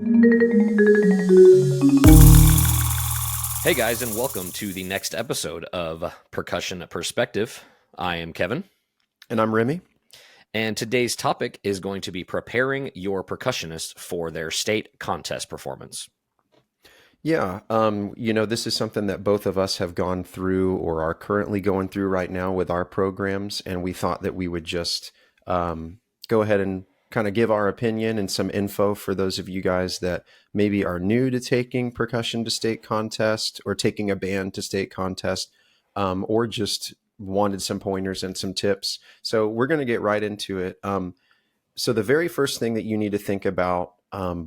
Hey guys, and welcome to the next episode of Percussion Perspective. I am Kevin, And I'm Remi. and today's topic is going to be preparing your percussionist for their state contest performance. Yeah, this is something that both of us have gone through or are currently going through right now with our programs, and we thought that we would just go ahead and kind of give our opinion and some info for those of you guys that maybe are new to taking percussion to state contest or taking a band to state contest, or just wanted some pointers and some tips. So we're going to get right into it. So the very first thing that you need to think about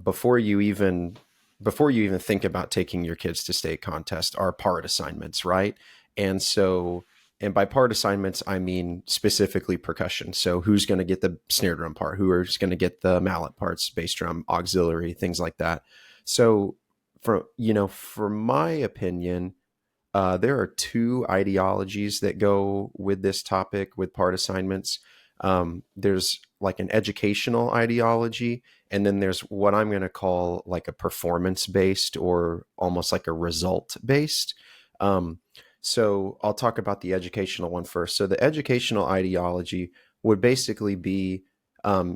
before you even think about taking your kids to state contest are part assignments, right? And so, and by part assignments, I mean specifically percussion. So who's going to get the snare drum part? Who's going to get the mallet parts, bass drum, auxiliary, things like that. So, for my opinion, there are two ideologies that go with this topic with part assignments. There's like an educational ideology, and then there's what I'm going to call like a performance based or almost like a result based. Um, so I'll talk about the educational one first. So the educational ideology would basically be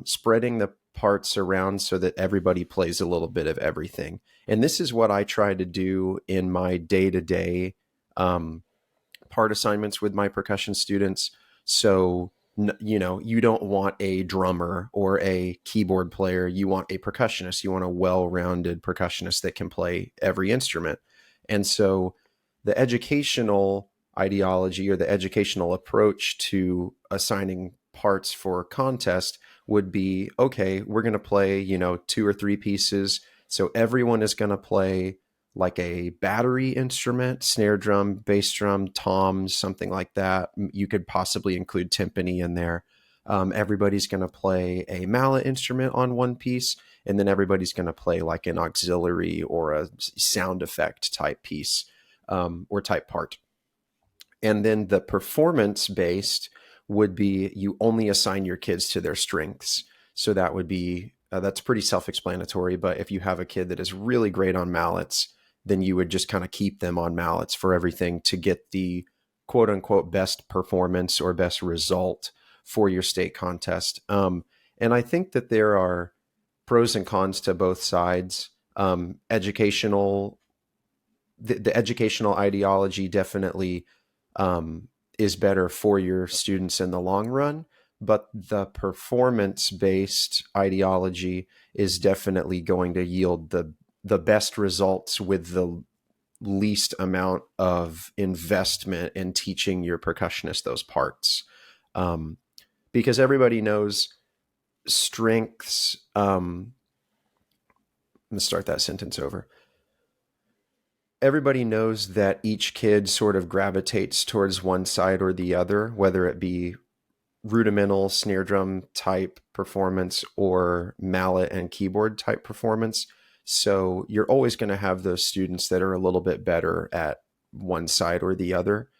spreading the parts around so that everybody plays a little bit of everything. And this is what I try to do in my day to day part assignments with my percussion students. So, you don't want a drummer or a keyboard player. You want a percussionist. You want a well-rounded percussionist that can play every instrument. And so the educational ideology or the educational approach to assigning parts for contest would be, okay, we're going to play, two or three pieces. So everyone is going to play like a battery instrument, snare drum, bass drum, toms, something like that. You could possibly include timpani in there. Everybody's going to play a mallet instrument on one piece, and then everybody's going to play like an auxiliary or a sound effect type piece, or type part. And then the performance based would be you only assign your kids to their strengths. So that would be, that's pretty self explanatory. But if you have a kid that is really great on mallets, then you would just kind of keep them on mallets for everything to get the quote unquote best performance or best result for your state contest. And I think that there are pros and cons to both sides. The educational ideology definitely is better for your students in the long run, but the performance based ideology is definitely going to yield the best results with the least amount of investment in teaching your percussionist those parts. Because everybody knows strengths. Let's start that sentence over. Everybody knows that each kid sort of gravitates towards one side or the other, whether it be rudimental snare drum type performance or mallet and keyboard type performance. So you're always going to have those students that are a little bit better at one side or the other.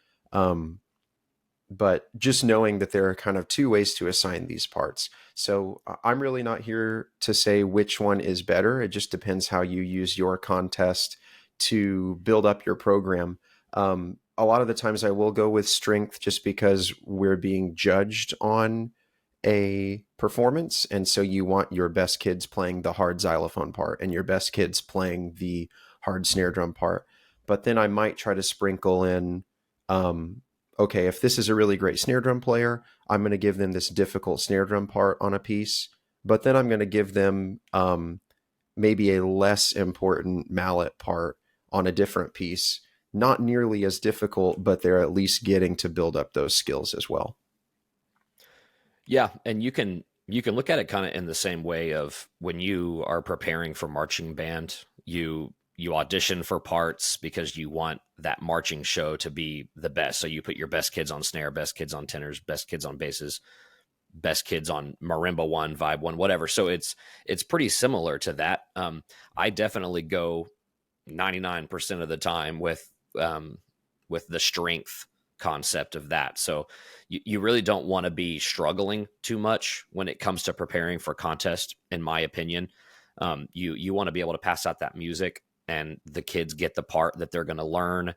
But just knowing that there are kind of two ways to assign these parts. So I'm really not here to say which one is better. It just depends how you use your contest to build up your program. A lot of the times I will go with strength just because we're being judged on a performance. And so you want your best kids playing the hard xylophone part and your best kids playing the hard snare drum part. But then I might try to sprinkle in, okay, if this is a really great snare drum player, I'm going to give them this difficult snare drum part on a piece. But then I'm going to give them maybe a less important mallet part on a different piece. Not nearly as difficult, but they're at least getting to build up those skills as well. Yeah, and you can look at it kind of in the same way of when you are preparing for marching band, you audition for parts because you want that marching show to be the best. So you put your best kids on snare, best kids on tenors, best kids on basses, best kids on marimba one, vibe one, whatever. So it's pretty similar to that. I definitely go 99% of the time with the strength concept of that. So you really don't want to be struggling too much when it comes to preparing for contest, in my opinion. You want to be able to pass out that music, and the kids get the part that they're going to learn.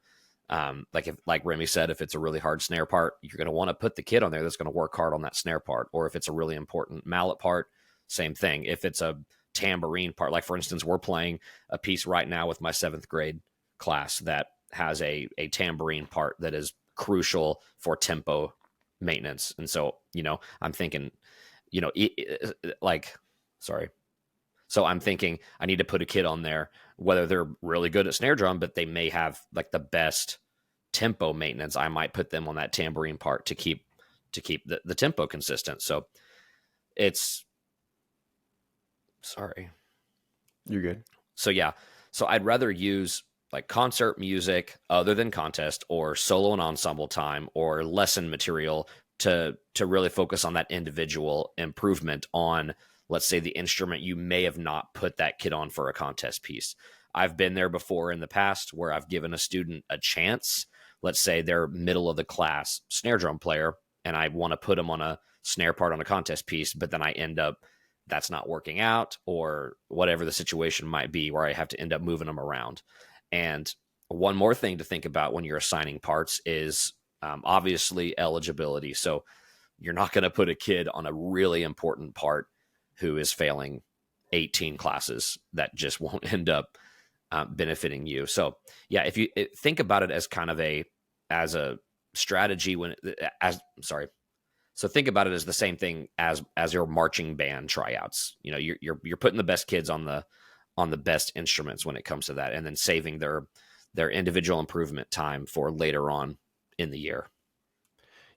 Like Remi said, if it's a really hard snare part, you're going to want to put the kid on there that's going to work hard on that snare part. Or if it's a really important mallet part, same thing. If it's a tambourine part, like for instance, we're playing a piece right now with my 7th grade class that has a tambourine part that is crucial for tempo maintenance. And so, I'm thinking, like, sorry. So I'm thinking I need to put a kid on there, whether they're really good at snare drum, but they may have like the best tempo maintenance. I might put them on that tambourine part to keep the tempo consistent. So it's sorry. You're good. So yeah. So I'd rather use like concert music other than contest, or solo and ensemble time, or lesson material to really focus on that individual improvement on, let's say, the instrument you may have not put that kid on for a contest piece. I've been there before in the past where I've given a student a chance. Let's say they're middle of the class snare drum player, and I want to put them on a snare part on a contest piece, but then I end up that's not working out, or whatever the situation might be, where I have to end up moving them around. And one more thing to think about when you're assigning parts is obviously eligibility. So you're not going to put a kid on a really important part who is failing 18 classes. That just won't end up benefiting you. So yeah, if you think about it as kind of as a strategy so think about it as the same thing as your marching band tryouts. You're putting the best kids on the best instruments when it comes to that, and then saving their individual improvement time for later on in the year.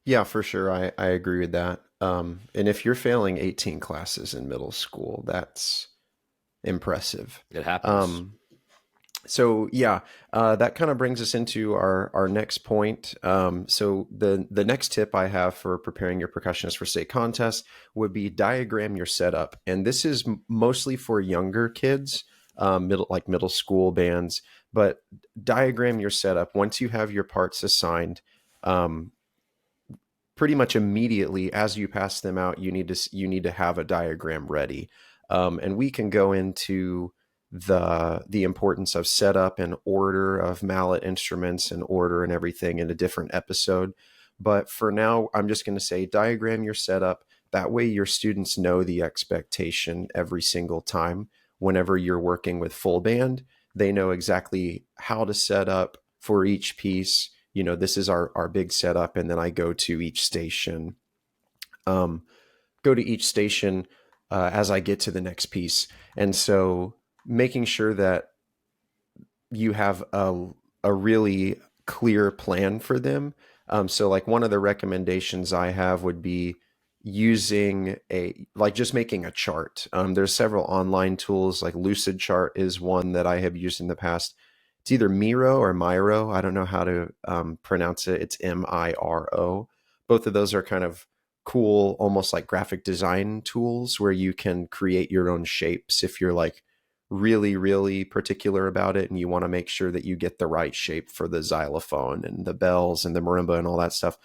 Yeah, for sure. I agree with that. And if you're failing 18 classes in middle school, that's impressive. It happens. Um, so yeah, that kind of brings us into our next point. So the next tip I have for preparing your percussionist for state contests would be diagram your setup, and this is mostly for younger kids, middle school bands. But diagram your setup once you have your parts assigned. Um, Pretty much immediately as you pass them out, you need to have a diagram ready, and we can go into the importance of setup and order of mallet instruments and order and everything in a different episode. But for now, I'm just going to say diagram your setup. That way your students know the expectation every single time. Whenever you're working with full band, they know exactly how to set up for each piece. This is our big setup, and then I go to each station. Go to each station as I get to the next piece. And so making sure that you have a really clear plan for them. So like one of the recommendations I have would be using just making a chart. There's several online tools, like Lucid Chart is one that I have used in the past. It's either Miro or Miro. I don't know how to pronounce it. It's Miro. Both of those are kind of cool, almost like graphic design tools where you can create your own shapes if you're like really, really particular about it and you want to make sure that you get the right shape for the xylophone and the bells and the marimba and all that stuff.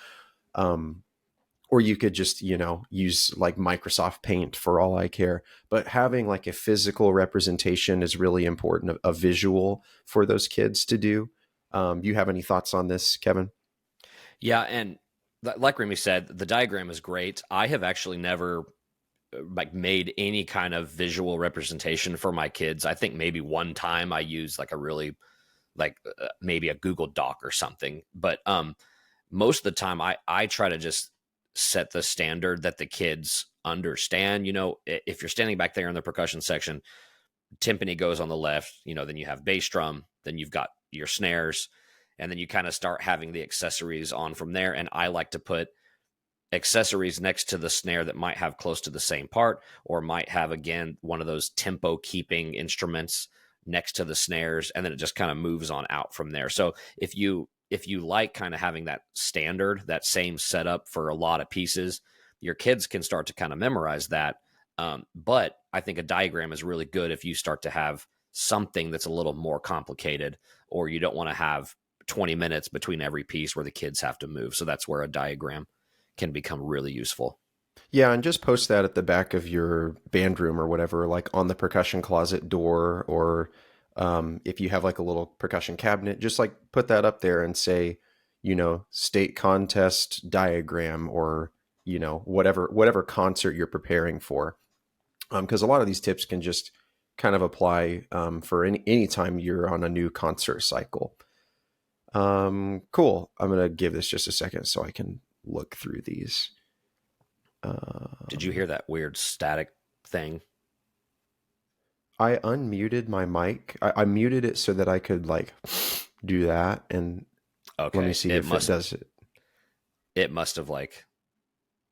Or you could just, use like Microsoft Paint for all I care. But having like a physical representation is really important, a visual for those kids to do. You have any thoughts on this, Kevin? Yeah, and like Remi said, the diagram is great. I have actually never like made any kind of visual representation for my kids. I think maybe one time I used like a really maybe a Google Doc or something. But most of the time I try to just set the standard that the kids understand. If you're standing back there in the percussion section, timpani goes on the left, then you have bass drum, then you've got your snares, and then you kind of start having the accessories on from there. And I like to put accessories next to the snare that might have close to the same part, or might have, again, one of those tempo keeping instruments next to the snares, and then it just kind of moves on out from there. So if you like kind of having that standard, that same setup for a lot of pieces, your kids can start to kind of memorize that. But I think a diagram is really good if you start to have something that's a little more complicated, or you don't want to have 20 minutes between every piece where the kids have to move. So that's where a diagram can become really useful. Yeah, and just post that at the back of your band room or whatever, like on the percussion closet door, or if you have like a little percussion cabinet, just like put that up there and say, state contest diagram, or whatever concert you're preparing for. Because a lot of these tips can just kind of apply for any time you're on a new concert cycle. Cool. I'm gonna give this just a second so I can look through these. Did you Um, hear that weird static thing? I unmuted my mic. I muted it so that I could like do that. And let me Okay, see if it does it. it must have like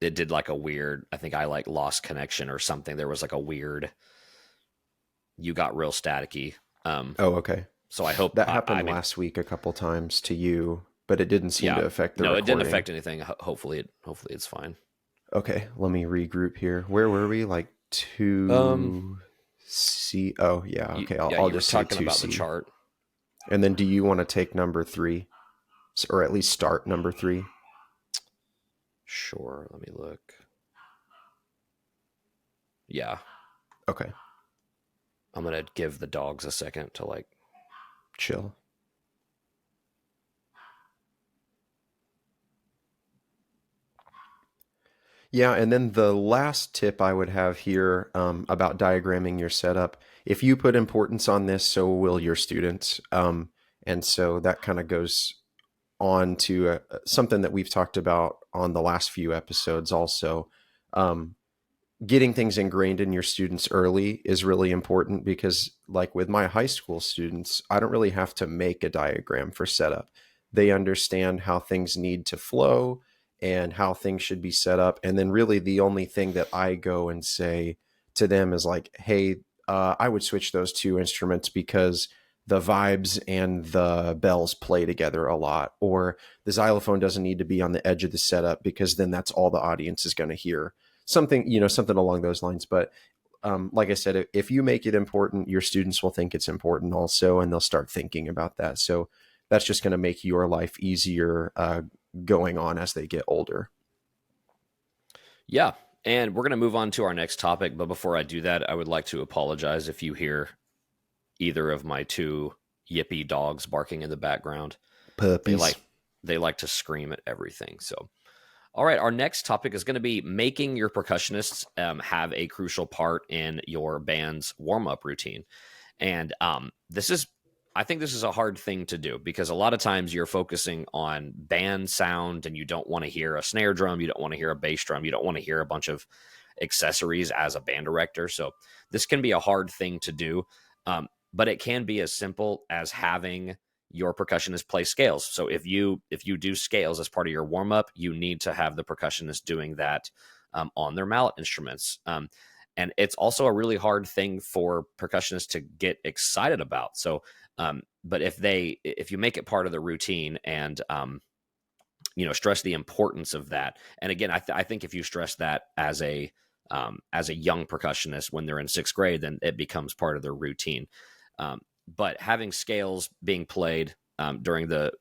it did like a weird. I think I like lost connection or something. There was like a weird. You got real staticky. Um, Oh, okay. so I hope. That I happened mean, last week a couple times to you, but it didn't seem yeah. to affect the No, it didn't recording. affect anything. Hopefully it's fine. Okay, let me regroup here. Where were we? Like Um, 2C. Oh, yeah. Okay, I'll, yeah, I'll you were just say talking about the 2C. chart. And then do you want to take number three? Or at least start number three? Sure. Let me look. Yeah, Okay, I'm gonna give the dogs a second to like. chill. Yeah, and then the last tip I would have here about diagramming your setup, if you put importance on this, so will your students. And so that kind of goes on to something that we've talked about on the last few episodes also. Um, Getting things ingrained in your students early is really important because, like with my high school students, I don't really have to make a diagram for setup. They understand how things need to flow and how things should be set up. And then, really, the only thing that I go and say to them is like, hey, I would switch those two instruments because the vibes and the bells play together a lot. Or the xylophone doesn't need to be on the edge of the setup because then that's all the audience is going to hear, something along those lines. But like I said, if you make it important, your students will think it's important also, and they'll start thinking about that. So that's just going to make your life easier going on as they get older. Yeah, and we're gonna move on to our next topic. But before I do that, I would like to apologize if you hear either of my two yippy dogs barking in the background. They Puppies. like they like to scream at everything. So, all right, our next topic is going to be making your percussionists have a crucial part in your band's warm up routine. And I think this is a hard thing to do because a lot of times you're focusing on band sound and you don't want to hear a snare drum, you don't want to hear a bass drum, you don't want to hear a bunch of accessories as a band director. So this can be a hard thing to do, but it can be as simple as having your percussionist play scales. So if you do scales as part of your warm up, you need to have the percussionist doing that on their mallet instruments. And it's also a really hard thing for percussionists to get excited about. So, but if you make it part of the routine and stress the importance of that, and again, I think if you stress that as a young percussionist when they're in sixth grade, then it becomes part of their routine. But having scales being played during the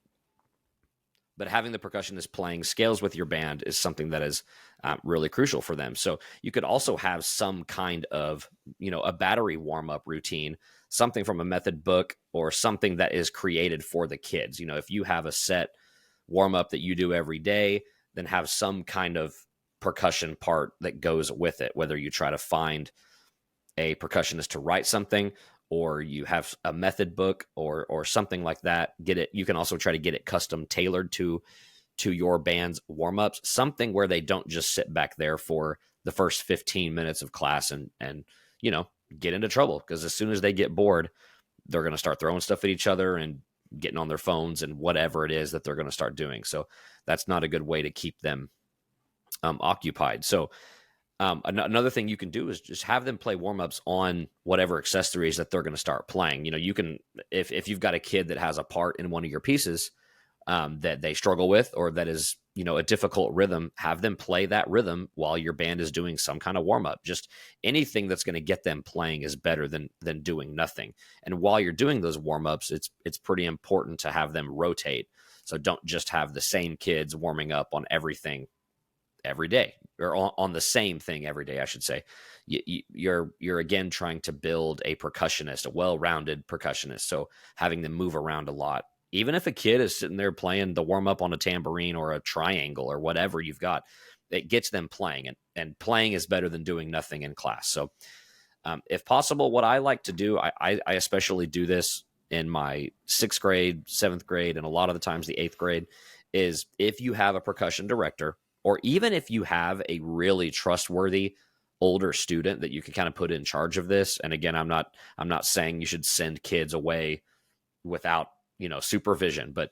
but having the percussionist playing scales with your band is something that is really crucial for them. So you could also have some kind of, a battery warm up routine, something from a method book or something that is created for the kids. If you have a set warm up that you do every day, then have some kind of percussion part that goes with it, whether you try to find a percussionist to write something or you have a method book or something like that. Get it. You can also try to get it custom tailored to your band's warm-ups, something where they don't just sit back there for the first 15 minutes of class and get into trouble, because as soon as they get bored, they're going to start throwing stuff at each other and getting on their phones and whatever it is that they're going to start doing. So that's not a good way to keep them occupied. So another thing you can do is just have them play warm-ups on whatever accessories that they're going to start playing. You can, if you've got a kid that has a part in one of your pieces that they struggle with, or that is, a difficult rhythm, have them play that rhythm while your band is doing some kind of warm-up. Just anything that's going to get them playing is better than doing nothing. And while you're doing those warm-ups, it's pretty important to have them rotate. So don't just have the same kids warming up on everything every day, or on the same thing every day, I should say. You're again trying to build a percussionist, a well-rounded percussionist. So having them move around a lot, even if a kid is sitting there playing the warm-up on a tambourine or a triangle or whatever you've got, it gets them playing, and playing is better than doing nothing in class. So if possible, what I like to do, I especially do this in my 6th grade, 7th grade, and a lot of the times the 8th grade, is if you have a percussion director, or even if you have a really trustworthy older student that you can kind of put in charge of this. And again, I'm not saying you should send kids away without, supervision, but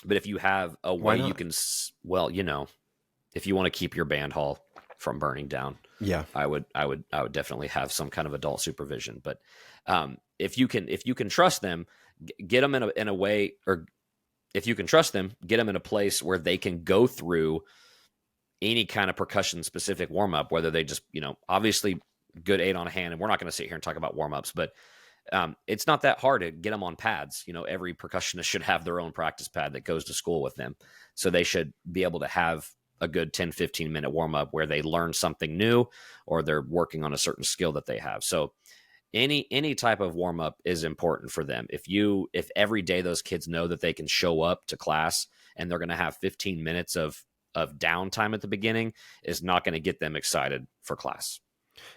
if you have a Why way you not? can, well, if you want to keep your band hall from burning down, Yeah. I would definitely have some kind of adult supervision. But if you can trust them, get them in a way, or if you can trust them, get them in a place where they can go through any kind of percussion specific warm up, whether they just, obviously good 8 on a hand. And we're not going to sit here and talk about warm ups, but it's not that hard to get them on pads. Every percussionist should have their own practice pad that goes to school with them. So they should be able to have a good 10-15 minute warm up where they learn something new, or they're working on a certain skill that they have. So any type of warm up is important for them. If every day those kids know that they can show up to class and they're going to have 15 minutes of downtime at the beginning, is not going to get them excited for class.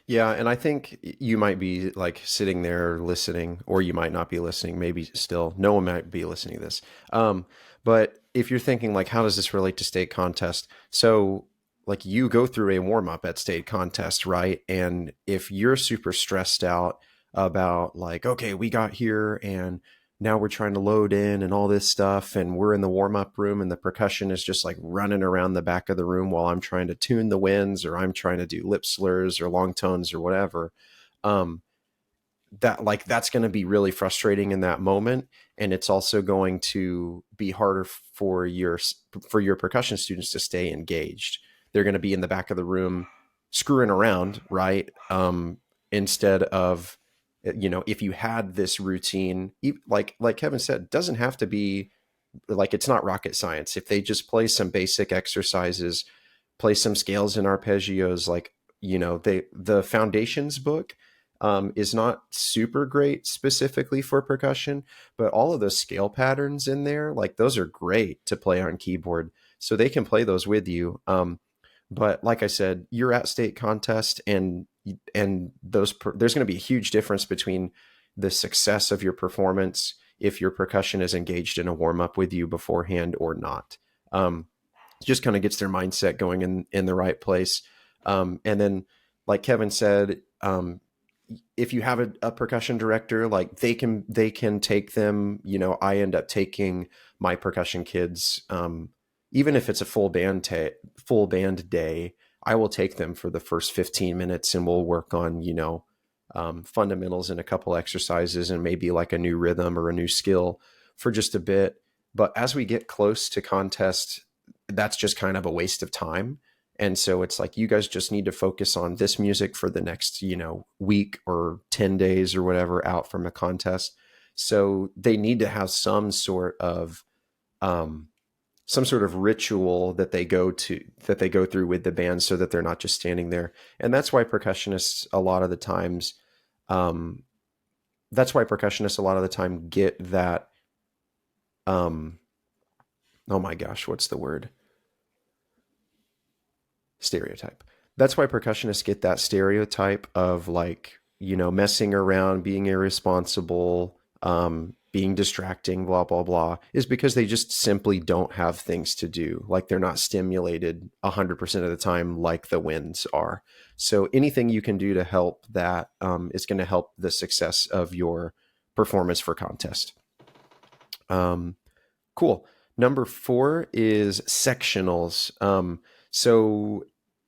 Yeah, and I think you might be like sitting there listening, or you might not be listening. Maybe still, no one might be listening to this. But if you're thinking like, how does this relate to state contest? So, like, you go through a warm up at state contest, right? And if you're super stressed out about like, okay, we got here and now we're trying to load in and all this stuff, and we're in the warm up room, and the percussion is just like running around the back of the room while I'm trying to tune the winds, or I'm trying to do lip slurs or long tones or whatever. Um, that's going to be really frustrating in that moment, and it's also going to be harder for your percussion students to stay engaged. They're going to be in the back of the room screwing around, right? Instead of, if you had this routine, like Kevin said, it doesn't have to be like, it's not rocket science. If they just play some basic exercises, play some scales and arpeggios, like, the foundations book is not super great specifically for percussion, but all of those scale patterns in there, like, those are great to play on keyboard. So they can play those with you. But like I said, you're at state contest, and there's going to be a huge difference between the success of your performance if your percussion is engaged in a warm up with you beforehand or not. Just kind of gets their mindset going in the right place. And then, like Kevin said, if you have a percussion director, like, they can take them. I end up taking my percussion kids, even if it's a full band day, I will take them for the first 15 minutes, and we'll work on, fundamentals and a couple exercises, and maybe like a new rhythm or a new skill for just a bit. But as we get close to contest, that's just kind of a waste of time. And so it's like, you guys just need to focus on this music for the next, week or 10 days or whatever out from a contest. So they need to have um, some sort of ritual that they go through with the band, so that they're not just standing there. And um, that's why percussionists a lot of the time get that, um, oh my gosh, what's the word? Stereotype. That's why percussionists get that stereotype of, like, messing around, being irresponsible, being distracting, blah, blah, blah, is because they just simply don't have things to do. Like, they're not stimulated 100% of the time like the winds are. So anything you can do to help that, is going to help the success of your performance for contest. Um, Cool. Number 4 is sectionals. So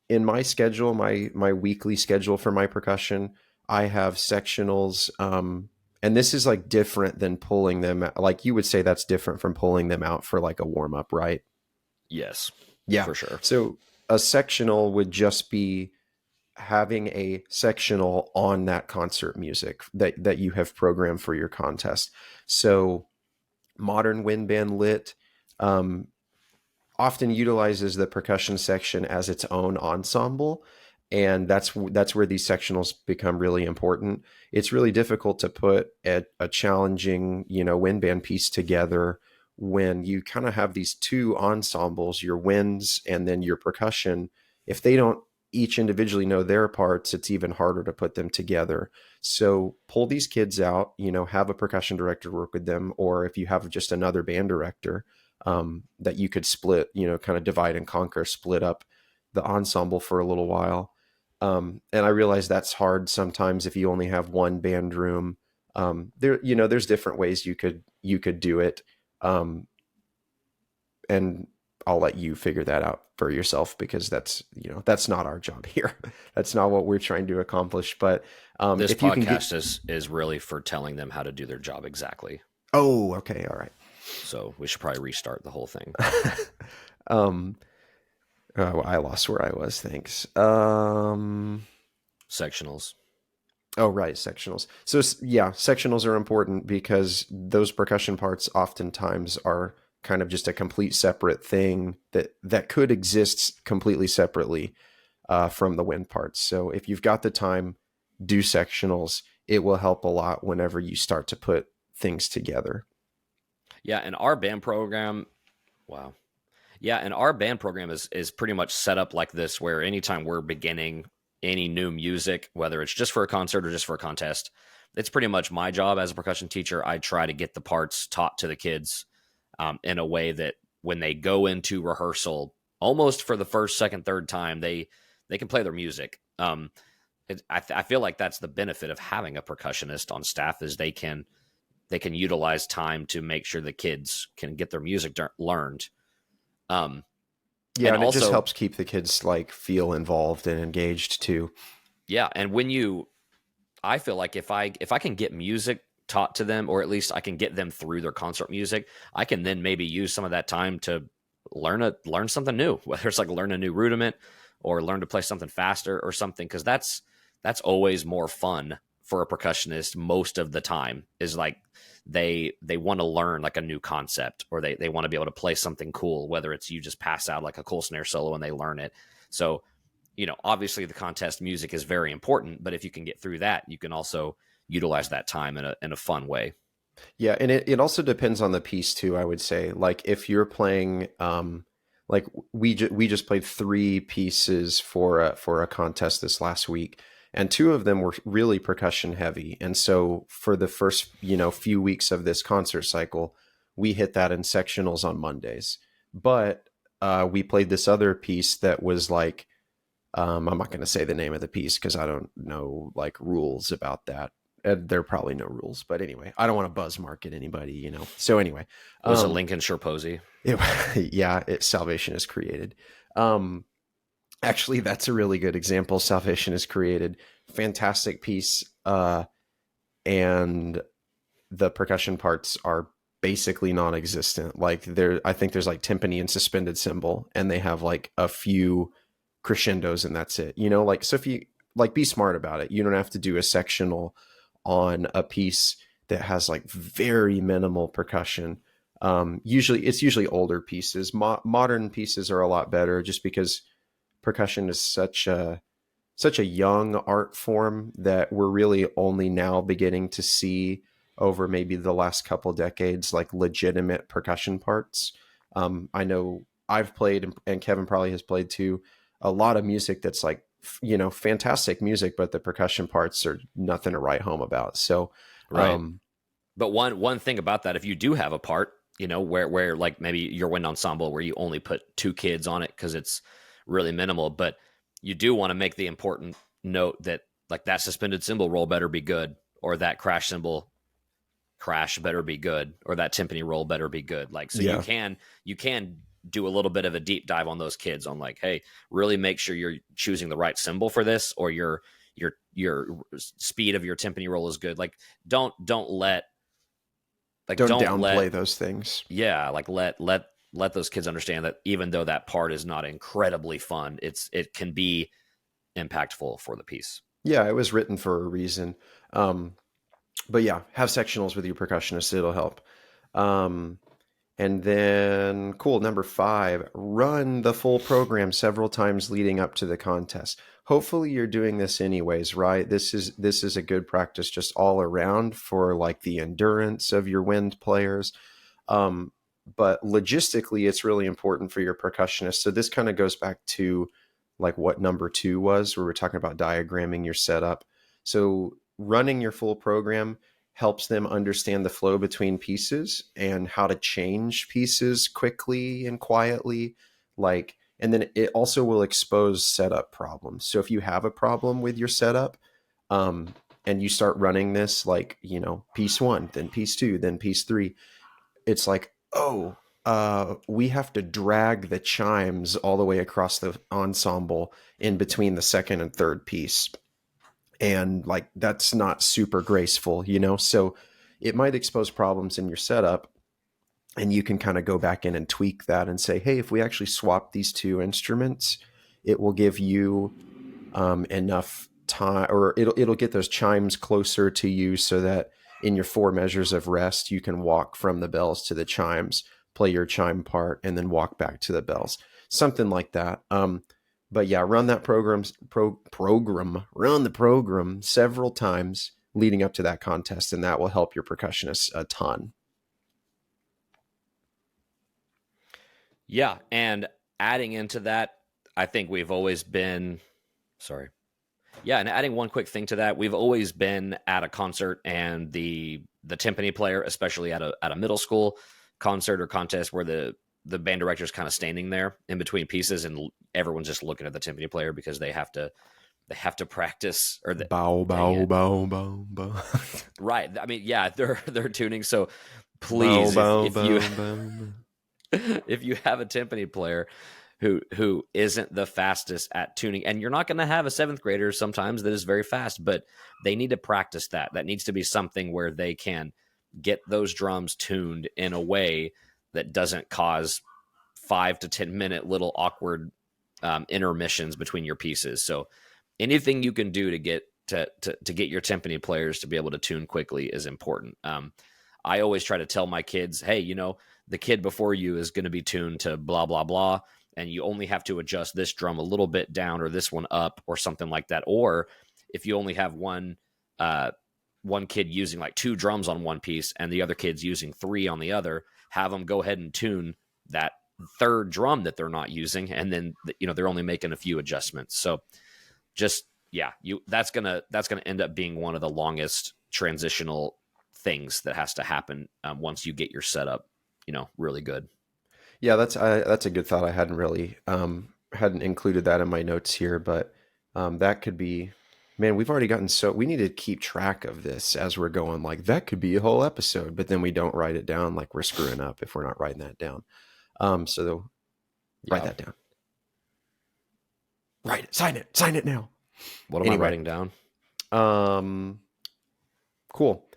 in my schedule, my weekly schedule for my percussion, I have sectionals. And this is like different than pulling them. Like, you would say that's different from pulling them out for like a warm up, right? Yes, Yeah. for sure. So a sectional would just be having a sectional on that concert music that you have programmed for your contest. So modern wind band lit. Um, often utilizes the percussion section as its own ensemble, and that's where these sectionals become really important. It's really difficult to put a challenging, wind band piece together when you kind of have these two ensembles, your winds and then your percussion. If they don't each individually know their parts, it's even harder to put them together. So pull these kids out, have a percussion director work with them, or if you have just another band director, that you could split, kind of divide and conquer, split up the ensemble for a little while. And I realize that's hard sometimes if you only have one band room. There's different ways you could do it. And I'll let you figure that out for yourself, because that's not our job here. That's not what we're trying to accomplish. But This if you can podcast is really for telling them how to do their job exactly. oh, okay, all right. So we should probably restart the whole thing. um, I lost where I was. Thanks. Sectionals. Oh, right, sectionals. So yeah, sectionals are important because those percussion parts oftentimes are kind of just a complete separate thing that could exist completely separately from the wind parts. So if you've got the time, do sectionals. It will help a lot whenever you start to put things together. Yeah, and our band program, wow. Yeah, and our band program is pretty much set up like this, where anytime we're beginning any new music, whether it's just for a concert or just for a contest, it's pretty much my job as a percussion teacher. I try to get the parts taught to the kids in a way that when they go into rehearsal, almost for the first, second, third time, they can play their music. I feel like that's the benefit of having a percussionist on staff, is they can utilize time to make sure the kids can get their music learned. Yeah, And and it just also, helps keep the kids like feel involved and engaged too. yeah, and I feel like if I can get music taught to them, or at least I can get them through their concert music, I can then maybe use some of that time to learn something new, whether it's like learn a new rudiment or learn to play something faster or something, because that's always more fun for a percussionist most of the time, is like they want to learn like a new concept, or they want to be able to play something cool, whether it's you just pass out like a cool snare solo and they learn it. So obviously the contest music is very important, but if you can get through that, you can also utilize that time in a fun way. Yeah, and it also depends on the piece too, I would say. Like if you're playing like we just played three pieces for a contest this last week, and two of them were really percussion heavy. And so for the first, few weeks of this concert cycle, we hit that in sectionals on Mondays. But we played this other piece that was like I'm not going to say the name of the piece because I don't know like rules about that. There are probably no rules, but anyway, I don't want to buzz market anybody. So anyway, Was it Lincolnshire Posey? yeah, Salvation is created. Um, Actually, that's a really good example. Salvation is created, fantastic piece, and the percussion parts are basically non-existent. Like I think there's like timpani and suspended cymbal, and they have like a few crescendos, and that's it. Like so if you like be smart about it, you don't have to do a sectional on a piece that has like very minimal percussion. It's usually older pieces. Modern pieces are a lot better, just because percussion is such a young art form that we're really only now beginning to see over maybe the last couple decades, like legitimate percussion parts. I know I've played, and Kevin probably has played too, a lot of music that's like, fantastic music, but the percussion parts are nothing to write home about. So, Right. But one thing about that, if you do have a part, where like maybe your wind ensemble where you only put two kids on it because it's really minimal, but you do want to make the important note that like that suspended cymbal roll better be good, or that crash cymbal crash better be good, or that timpani roll better be good. Like, so yeah, you can do a little bit of a deep dive on those kids on like, hey, really make sure you're choosing the right cymbal for this, or your speed of your timpani roll is good. Like, don't let like don't don't downplay let those things. yeah, like let those kids understand that even though that part is not incredibly fun, it can be impactful for the piece. Yeah, it was written for a reason. But yeah, have sectionals with your percussionist. It'll help. Um, And then, cool, number 5, run the full program several times leading up to the contest. Hopefully you're doing this anyways, right? This is a good practice just all around for like the endurance of your wind players. Um, but logistically, it's really important for your percussionist. So this kind of goes back to like what number 2 was, where we're talking about diagramming your setup. So running your full program helps them understand the flow between pieces and how to change pieces quickly and quietly. Like, and then it also will expose setup problems. So if you have a problem with your setup, um, and you start running this, like, piece 1, then piece 2, then piece 3, it's like, oh, we have to drag the chimes all the way across the ensemble in between the second and third piece. And like, that's not super graceful. So it might expose problems in your setup. And you can kind of go back in and tweak that and say, hey, if we actually swap these two instruments, it will give you enough time, or it'll get those chimes closer to you, so that in your 4 measures of rest, you can walk from the bells to the chimes, play your chime part, and then walk back to the bells, something like that. But yeah, run that run the program several times leading up to that contest, and that will help your percussionists a ton. Yeah, and adding into that, I think we've always been sorry. Yeah, and adding one quick thing to that, we've always been at a concert, and the timpani player, especially at a middle school concert or contest, where the band director is kind of standing there in between pieces, and everyone's just looking at the timpani player because they have to practice, or Bow, dang bow, it, bow, bow, bow. right? I mean, yeah, they're tuning. So Bow, please, bow, if you bow, bow. if you have a timpani player who isn't the fastest at tuning, and you're not going to have a 7th grader sometimes that is very fast, but they need to practice that. That needs to be something where they can get those drums tuned in a way that doesn't cause 5 to 10 minute little awkward intermissions between your pieces. So anything you can do to get to get your timpani players to be able to tune quickly is important. I always try to tell my kids, hey, the kid before you is going to be tuned to blah, blah, blah, and you only have to adjust this drum a little bit down or this one up or something like that. Or if you only have one kid using like 2 drums on one piece and the other kid's using 3 on the other, have them go ahead and tune that third drum that they're not using, and then they're only making a few adjustments. So just, yeah, that's gonna end up being one of the longest transitional things that has to happen once you get your setup really good. Yeah, that's a good thought. I hadn't really hadn't included that in my notes here, but that could be, man, we've already gotten so, we need to keep track of this as we're going. Like, that could be a whole episode, but then we don't write it down. Like, we're screwing up if we're not writing that down. So write Yeah. that down. Write it. Sign it now. What am I Anyway, writing down? um, cool.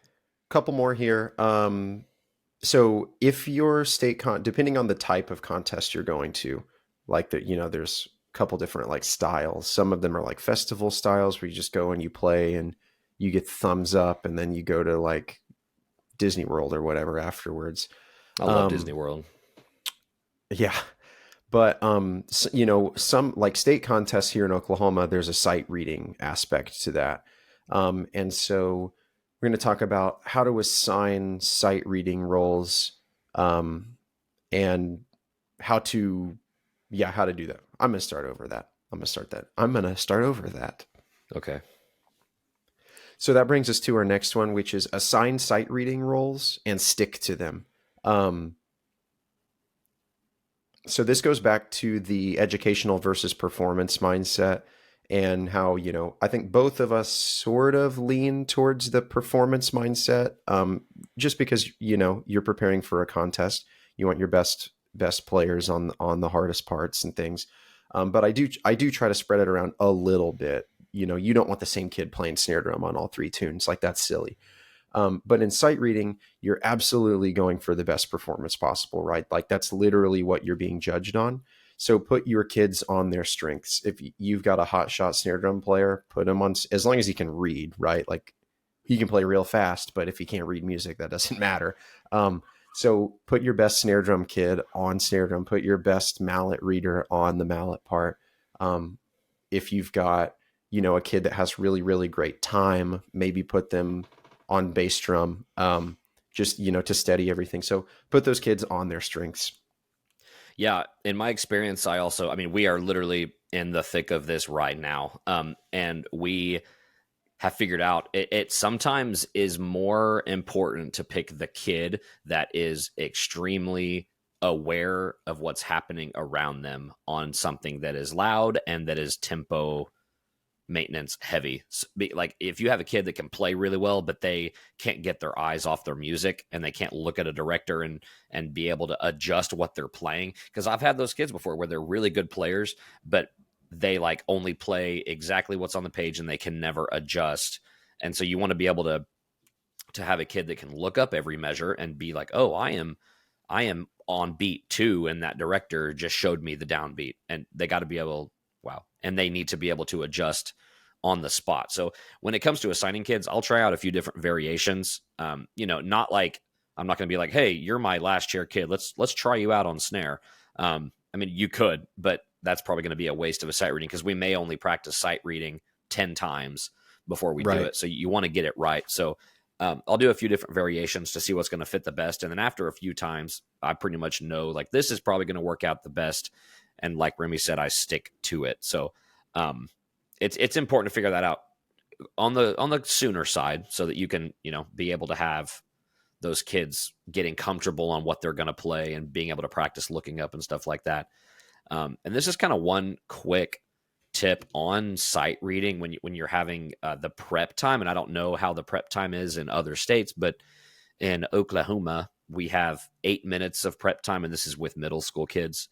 Couple more here. So if your depending on the type of contest you're going to, like there's a couple different like styles. Some of them are like festival styles where you just go and you play and you get thumbs up, and then you go to like Disney World or whatever afterwards. I love Disney World. Yeah. But some like state contests here in Oklahoma, there's a sight reading aspect to that. And so we're going to talk about how to assign sight reading roles, and how to do that. I'm going to start over that. I'm going to start over that. Okay. So that brings us to our next one, which is assign sight reading roles and stick to them. So this goes back to the educational versus performance mindset, and how, I think both of us sort of lean towards the performance mindset, just because, you're preparing for a contest. You want your best players on the hardest parts and things. But I do try to spread it around a little bit. You don't want the same kid playing snare drum on all 3 tunes. Like, that's silly. But in sight reading, you're absolutely going for the best performance possible, right? Like, that's literally what you're being judged on. So put your kids on their strengths. If you've got a hot shot snare drum player, put him on, as long as he can read, right? Like, he can play real fast, but if he can't read music, that doesn't matter. So put your best snare drum kid on snare drum, put your best mallet reader on the mallet part. Um, if you've got, a kid that has really, really great time, maybe put them on bass drum, just, to steady everything. So put those kids on their strengths. Yeah, in my experience, I mean, we are literally in the thick of this right now, and we have figured out it sometimes is more important to pick the kid that is extremely aware of what's happening around them on something that is loud and that is tempo maintenance heavy. Like if you have a kid that can play really well, but they can't get their eyes off their music and they can't look at a director and be able to adjust what they're playing. Because I've had those kids before where they're really good players, but they like only play exactly what's on the page and they can never adjust. And so you want to be able to have a kid that can look up every measure and be like, oh, I am on beat two, and that director just showed me the downbeat, and they got to be able, wow, and they need to be able to adjust on the spot. So when it comes to assigning kids, I'll try out a few different variations. Not like I'm not going to be like, hey, you're my last chair kid. Let's try you out on snare. I mean, you could, but that's probably going to be a waste of a sight reading because we may only practice sight reading 10 times before we do Right. it. So you want to get it right. So I'll do a few different variations to see what's going to fit the best. And then after a few times, I pretty much know like this is probably going to work out the best. And like Remy said, I stick to it. So it's important to figure that out on the sooner side so that you can, be able to have those kids getting comfortable on what they're going to play and being able to practice looking up and stuff like that. And this is kind of one quick tip on sight reading when you're having the prep time. And I don't know how the prep time is in other states, but in Oklahoma, we have 8 minutes of prep time, and this is with middle school kids.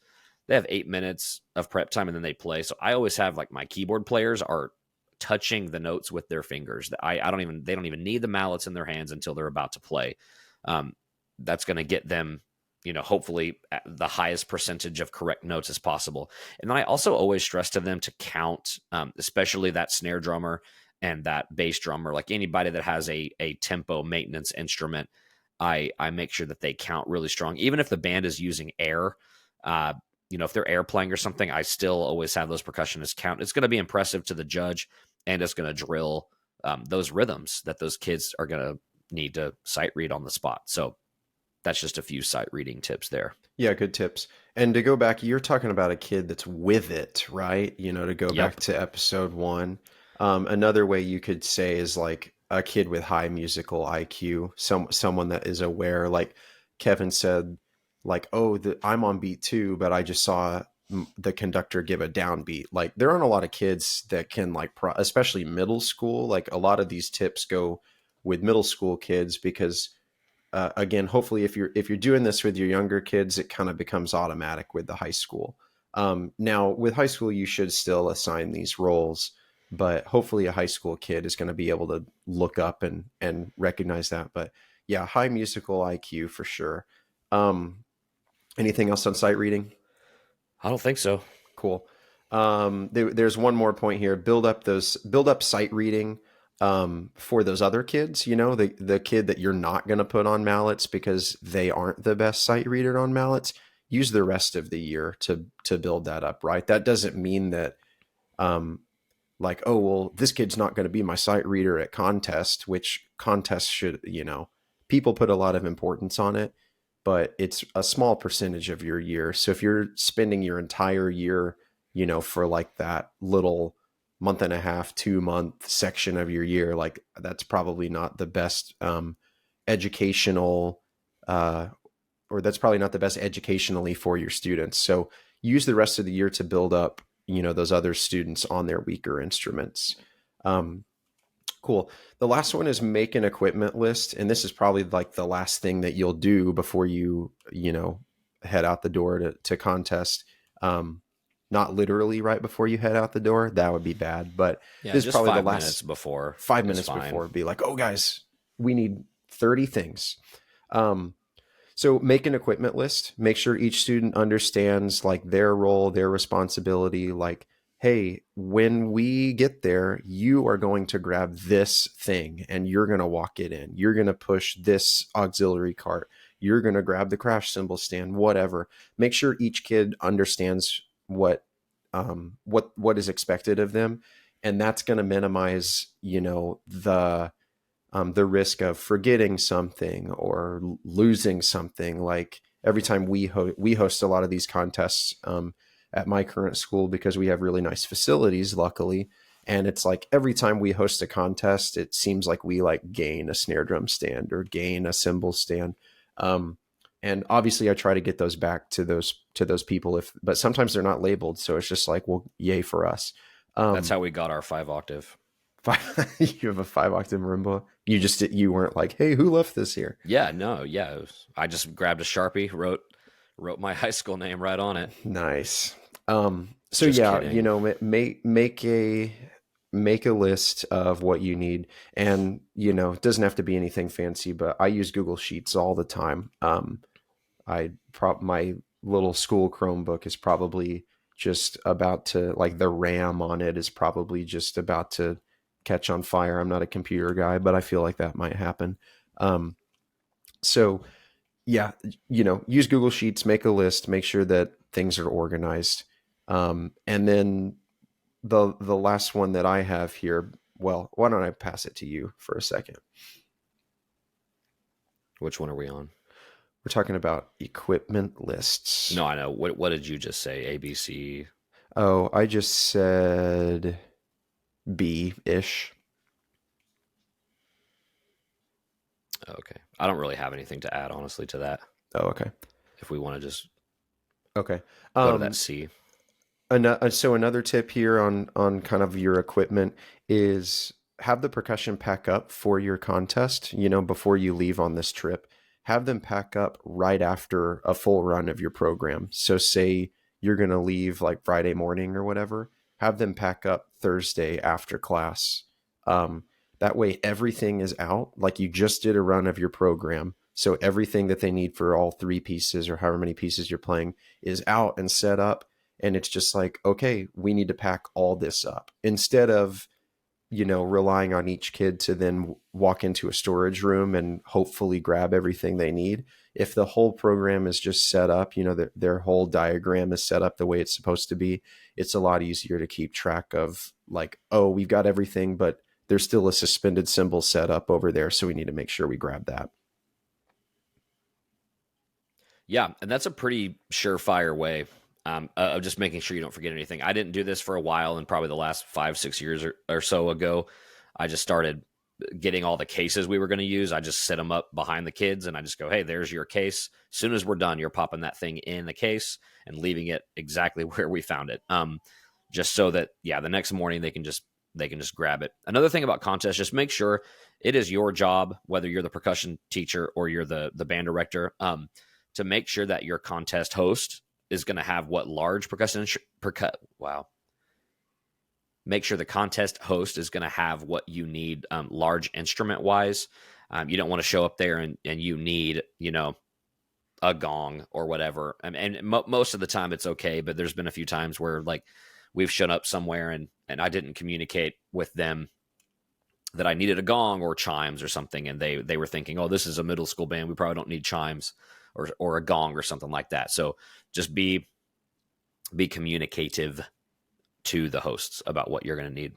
They have 8 minutes of prep time, and then they play. So I always have like my keyboard players are touching the notes with their fingers. They don't even need the mallets in their hands until they're about to play. Um, that's going to get them, hopefully the highest percentage of correct notes as possible. And then I also always stress to them to count, especially that snare drummer and that bass drummer, like anybody that has a tempo maintenance instrument. I make sure that they count really strong, even if the band is using air. Uh, if they're air playing or something, I still always have those percussionists count. It's going to be impressive to the judge, and it's going to drill those rhythms that those kids are going to need to sight read on the spot. So that's just a few sight reading tips there. Yeah, good tips. And to go back, you're talking about a kid that's with it, right? To go back Yep. to episode one. Another way you could say is like a kid with high musical IQ, someone that is aware, like Kevin said, like, oh, I'm on beat two, but I just saw the conductor give a downbeat. Like there aren't a lot of kids that can like, especially middle school. Like a lot of these tips go with middle school kids because again, hopefully if you're doing this with your younger kids, it kind of becomes automatic with the high school. Now with high school, you should still assign these roles, but hopefully a high school kid is going to be able to look up and recognize that. But yeah, high musical IQ for sure. Um, Anything else on sight reading? I don't think so. Cool. There's one more point here. Build up sight reading for those other kids. The kid that you're not going to put on mallets because they aren't the best sight reader on mallets. Use the rest of the year to build that up. Right. That doesn't mean that like, oh well, this kid's not going to be my sight reader at contest. Which contest should people put a lot of importance on it, but it's a small percentage of your year. So if you're spending your entire year, for like that little month and a half, 2 month section of your year, like that's probably not the best educational, or that's probably not the best educationally for your students. So use the rest of the year to build up, those other students on their weaker instruments. Um, Cool. The last one is make an equipment list. And this is probably like the last thing that you'll do before head out the door to contest. Um, Not literally right before you head out the door. That would be bad. But Yeah, this is just probably the 5 minutes last before five is minutes fine. before be like, oh, guys, we need 30 things. Um, so make an equipment list. Make sure each student understands like their role, their responsibility. Like, hey, when we get there, you are going to grab this thing and you're going to walk it in. You're going to push this auxiliary cart. you're going to grab the crash cymbal stand, whatever. Make sure each kid understands what is expected of them, and that's going to minimize, the risk of forgetting something or losing something. Like every time we host a lot of these contests at my current school, because we have really nice facilities, luckily. And it's like every time we host a contest, it seems like we like gain a snare drum stand or gain a cymbal stand. Um, and obviously I try to get those back to those people, but sometimes they're not labeled. So it's just like, well, yay for us. That's Um, how we got our 5-octave. you have a 5-octave marimba. You weren't like, hey, who left this here? Yeah, no, yeah. I just grabbed a Sharpie, wrote my high school name right on it. Nice. So Just yeah, kidding. make a list of what you need, and it doesn't have to be anything fancy, but I use Google Sheets all the time. My little school Chromebook is probably just about to, like, the RAM on it is probably just about to catch on fire. I'm not a computer guy, but I feel like that might happen. So yeah, use Google Sheets, make a list, make sure that things are organized. And then the last one that I have here, well, why don't I pass it to you for a second? Which one are we on? We're talking about equipment lists. No, I know. What did you just say? ABC. Oh, I just said B-ish. Okay. I don't really have anything to add, honestly, to that. Oh, okay. If we want to just Okay. go to that Um, C. So another tip here on kind of your equipment is have the percussion pack up for your contest, before you leave on this trip. Have them pack up right after a full run of your program. So say you're going to leave like Friday morning or whatever, have them pack up Thursday after class. Um, that way everything is out, like you just did a run of your program. So everything that they need for all three pieces or however many pieces you're playing is out and set up, and it's just like, okay, we need to pack all this up instead of relying on each kid to then walk into a storage room and hopefully grab everything they need. If the whole program is just set up, their whole diagram is set up the way it's supposed to be, it's a lot easier to keep track of, like, oh, we've got everything, but there's still a suspended cymbal set up over there, so we need to make sure we grab that. Yeah, and that's a pretty surefire way of just making sure you don't forget anything. I didn't do this for a while, and probably the last 5-6 years or so ago, I just started getting all the cases we were going to use. I just set them up behind the kids, and I just go, "Hey, there's your case. As soon as we're done, you're popping that thing in the case and leaving it exactly where we found it." Just so that, yeah, the next morning they can just grab it. Another thing about contests, just make sure it is your job, whether you're the percussion teacher or you're the band director, to make sure that your contest host is going to have what large wow. Make sure the contest host is going to have what you need, large instrument wise. You don't want to show up there and you need, a gong or whatever. And most of the time it's okay, but there's been a few times where, like, we've shown up somewhere and I didn't communicate with them that I needed a gong or chimes or something, and they were thinking, oh, this is a middle school band, we probably don't need chimes or a gong or something like that. So just be communicative to the hosts about what you're going to need.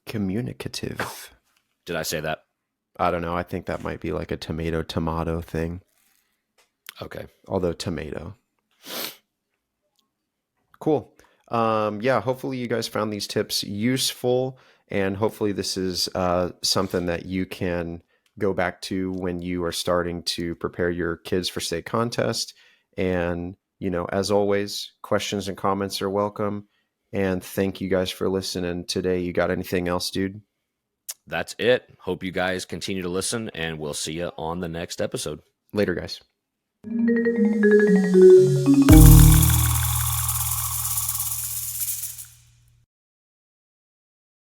Communicative. Did I say that? I don't know. I think that might be like a tomato thing. Okay. Although tomato. Cool. Yeah, hopefully you guys found these tips useful, and hopefully this is something that you can go back to when you are starting to prepare your kids for state contest. And, as always, questions and comments are welcome. And thank you guys for listening today. You got anything else, dude? That's it. Hope you guys continue to listen, and we'll see you on the next episode. Later, guys.